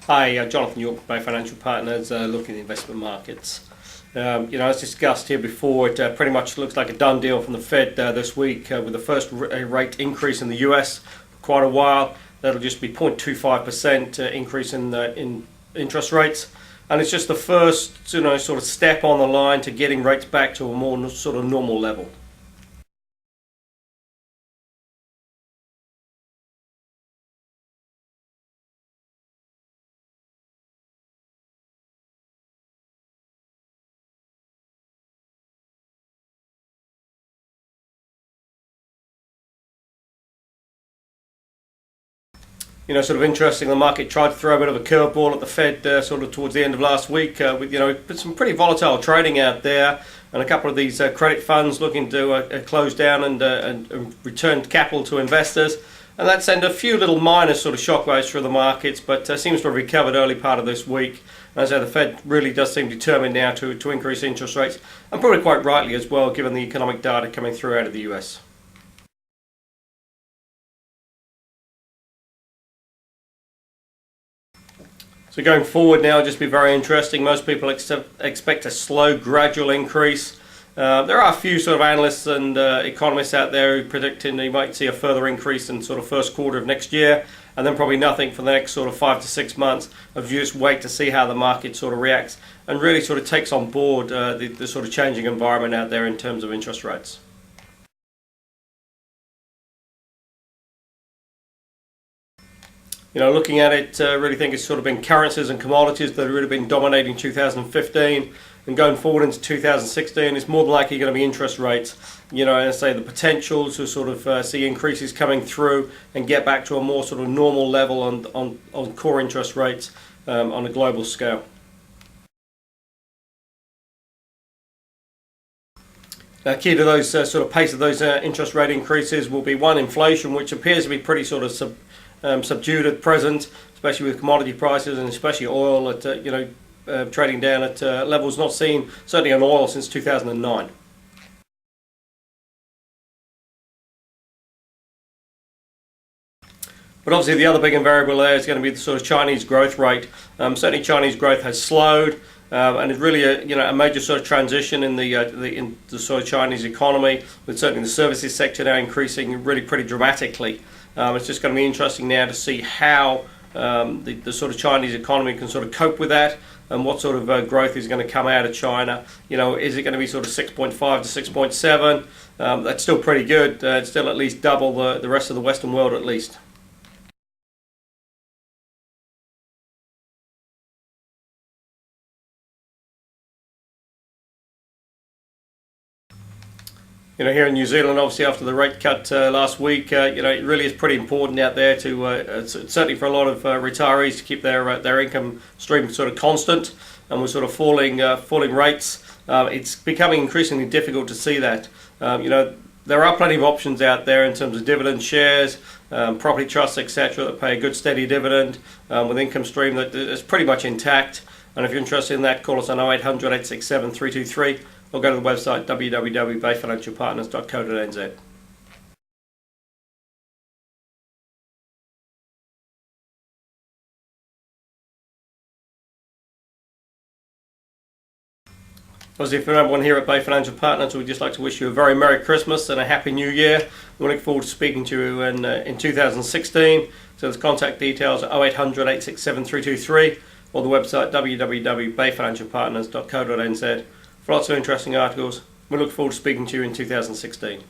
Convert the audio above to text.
Hi, Jonathan York, Bay Financial Partners, looking at the investment markets. As discussed here before, it pretty much looks like a done deal from the Fed this week with the first rate increase in the US for quite a while. That'll just be 0.25% increase in interest rates, and it's just the first sort of step on the line to getting rates back to a more sort of normal level. Sort of interesting. The market tried to throw a bit of a curveball at the Fed sort of towards the end of last week with some pretty volatile trading out there, and a couple of these credit funds looking to close down and return capital to investors, and that sent a few little minor sort of shockwaves through the markets, but seems to have recovered early part of this week. As I say, the Fed really does seem determined now to increase interest rates, and probably quite rightly as well, given the economic data coming through out of the US. So going forward now, just be very interesting. Most people expect a slow, gradual increase. There are a few sort of analysts and economists out there who predicting you might see a further increase in sort of first quarter of next year, and then probably nothing for the next sort of 5 to 6 months. Of you just wait to see how the market sort of reacts and really sort of takes on board the sort of changing environment out there in terms of interest rates. Looking at it, really think it's sort of been currencies and commodities that have really been dominating 2015, and going forward into 2016, it's more than likely going to be interest rates. As I say, the potential to sort of see increases coming through and get back to a more sort of normal level on core interest rates on a global scale. Now, key to those sort of pace of those interest rate increases will be one, inflation, which appears to be pretty sort of subdued at present, especially with commodity prices and especially oil at trading down at levels not seen certainly on oil since 2009. But obviously the other big variable there is going to be the sort of Chinese growth rate. Certainly Chinese growth has slowed, and it's really a major sort of transition in the sort of Chinese economy, with certainly the services sector now increasing really pretty dramatically. It's just going to be interesting now to see how the sort of Chinese economy can sort of cope with that, and what sort of growth is going to come out of China. Is it going to be sort of 6.5 to 6.7? That's still pretty good. It's still at least double the rest of the Western world at least. Here in New Zealand, obviously after the rate cut last week, it really is pretty important out there to certainly for a lot of retirees to keep their income stream sort of constant, and with sort of falling rates, it's becoming increasingly difficult to see that. There are plenty of options out there in terms of dividend shares, property trusts, etc., that pay a good steady dividend with income stream that is pretty much intact. And if you're interested in that, call us on 0800 867 323. Or go to the website www.bayfinancialpartners.co.nz. Obviously, for everyone here at Bay Financial Partners, we'd just like to wish you a very Merry Christmas and a Happy New Year. We look forward to speaking to you in 2016. So the contact details are 0800 867 323 or the website www.bayfinancialpartners.co.nz. For lots of interesting articles. We look forward to speaking to you in 2016.